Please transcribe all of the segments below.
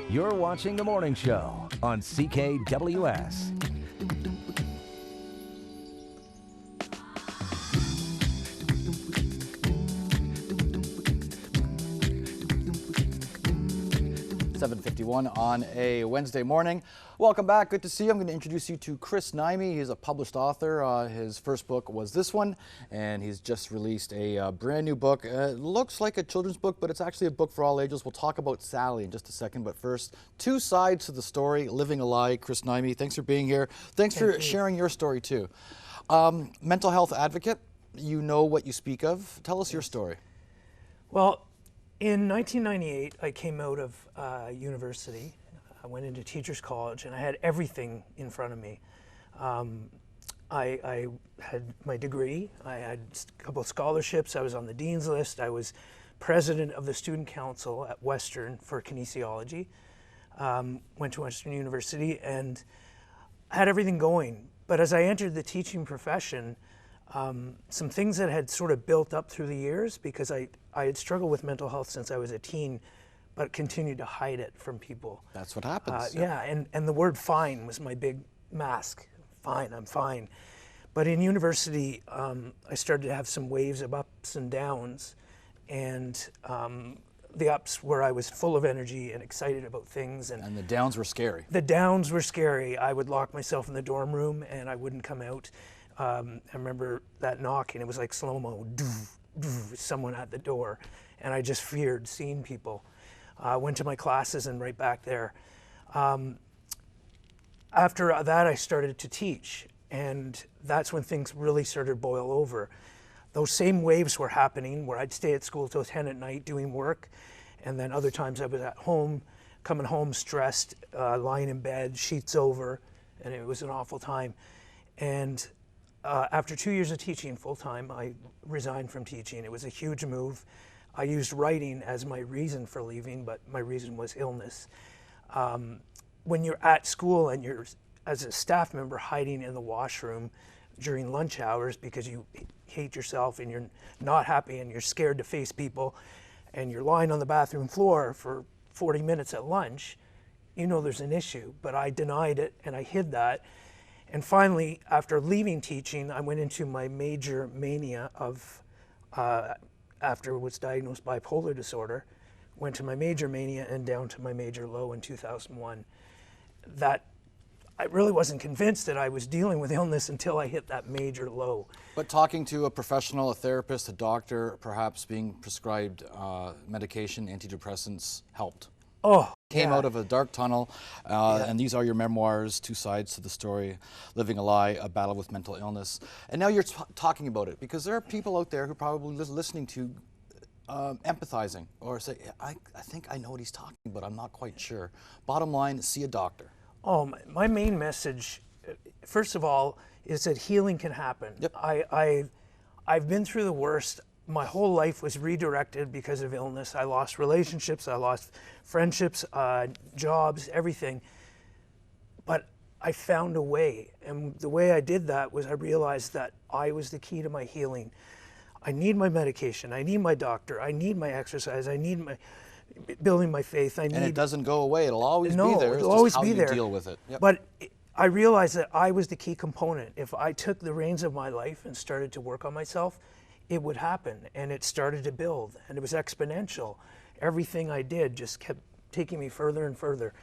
You're watching The Morning Show on CKWS. .51 on a Wednesday morning. Welcome back. Good to see you. I'm going to introduce you to Chris Nihmey. He's a published author. His first book was this one, and he's just released a brand new book. It looks like a children's book, but it's actually a book for all ages. We'll talk about Sally in just a second, but first, two sides to the story, living a lie. Chris Nihmey, thanks for being here. Thanks for sharing your story too. Mental health advocate, you know what you speak of. Tell us your story. Well, in 1998, I came out of university. I went into teachers college and I had everything in front of me. I had my degree, I had a couple of scholarships, I was on the dean's list, I was president of the student council at Western for kinesiology, went to Western University and had everything going. But as I entered the teaching profession, some things that had sort of built up through the years, because I had struggled with mental health since I was a teen, but continued to hide it from people. That's what happens. Yeah, and the word fine was my big mask. Fine, I'm fine. But in university, I started to have some waves of ups and downs, and the ups where I was full of energy and excited about things. And the downs were scary. The downs were scary. I would lock myself in the dorm room and I wouldn't come out. I remember that knock and it was like slow-mo, someone at the door, and I just feared seeing people. I went to my classes and right back there. After that, I started to teach, and that's when things really started to boil over. Those same waves were happening where I'd stay at school till 10 at night doing work, and then other times I was at home, coming home stressed, lying in bed, sheets over, and it was an awful time. And after 2 years of teaching full-time, I resigned from teaching. It was a huge move. I used writing as my reason for leaving, but my reason was illness. When you're at school and you're, as a staff member, hiding in the washroom during lunch hours because you hate yourself and you're not happy and you're scared to face people, and you're lying on the bathroom floor for 40 minutes at lunch, you know there's an issue. But I denied it and I hid that. And finally, after leaving teaching, I went into my major mania of, after I was diagnosed bipolar disorder, went to my major mania and down to my major low in 2001. That I really wasn't convinced that I was dealing with illness until I hit that major low. But talking to a professional, a therapist, a doctor, perhaps being prescribed medication, antidepressants, helped. Oh, Came yeah. out of a dark tunnel, and these are your memoirs, two sides to the story, living a lie, a battle with mental illness. And now you're talking about it, because there are people out there who probably listening to, empathizing, or say, I think I know what he's talking about, I'm not quite sure. Bottom line, see a doctor. Oh, my main message, first of all, is that healing can happen. Yep. I've been through the worst. My whole life was redirected because of illness. I lost relationships, I lost friendships, jobs, everything. But I found a way. And the way I did that was I realized that I was the key to my healing. I need my medication, I need my doctor, I need my exercise, I need my building my faith. And it doesn't go away, it'll always be there. It'll always be there. How you deal with it. Yep. But I realized that I was the key component. If I took the reins of my life and started to work on myself, it would happen, and it started to build, and it was exponential. Everything I did just kept taking me further and further.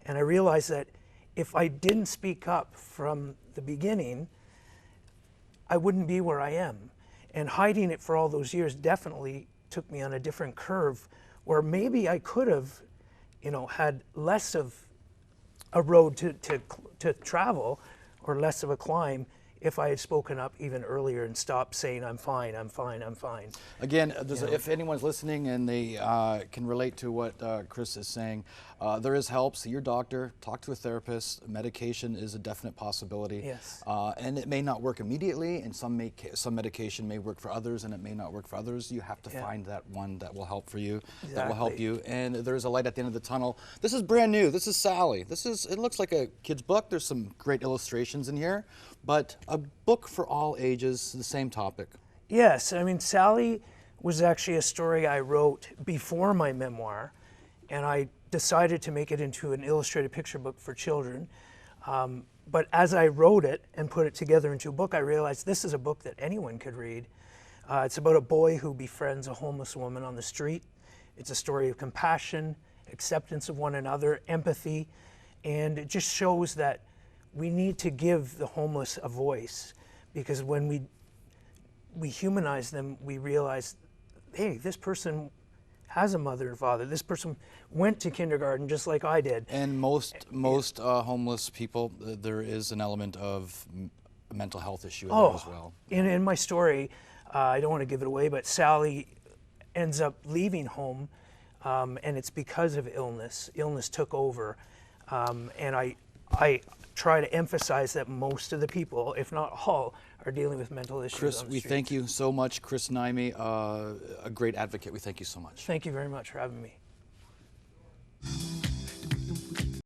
And I realized that if I didn't speak up from the beginning, I wouldn't be where I am. And hiding it for all those years definitely took me on a different curve where maybe I could have, had less of a road to travel or less of a climb if I had spoken up even earlier and stopped saying, I'm fine, I'm fine, I'm fine. Again, if anyone's listening and they can relate to what Chris is saying, there is help. See your doctor, talk to a therapist. Medication is a definite possibility. Yes. And it may not work immediately, and some medication may work for others and it may not work for others. You have to find that one that will help for you, that will help you. And there's a light at the end of the tunnel. This is brand new. This is Sally. It looks like a kid's book. There's some great illustrations in here, but a book for all ages, the same topic. Yes, I mean, Sally was actually a story I wrote before my memoir, and I decided to make it into an illustrated picture book for children. But as I wrote it and put it together into a book, I realized this is a book that anyone could read. It's about a boy who befriends a homeless woman on the street. It's a story of compassion, acceptance of one another, empathy, and it just shows that we need to give the homeless a voice, because when we humanize them, we realize, hey, this person has a mother and father. This person went to kindergarten just like I did. And most homeless people, there is an element of a mental health issue in there as well. In my story, I don't want to give it away, but Sally ends up leaving home, and it's because of illness. Illness took over, and I try to emphasize that most of the people, if not all, are dealing with mental issues. Chris, on the we street. thank you so much. Chris Nihmey, a great advocate. We thank you so much. Thank you very much for having me.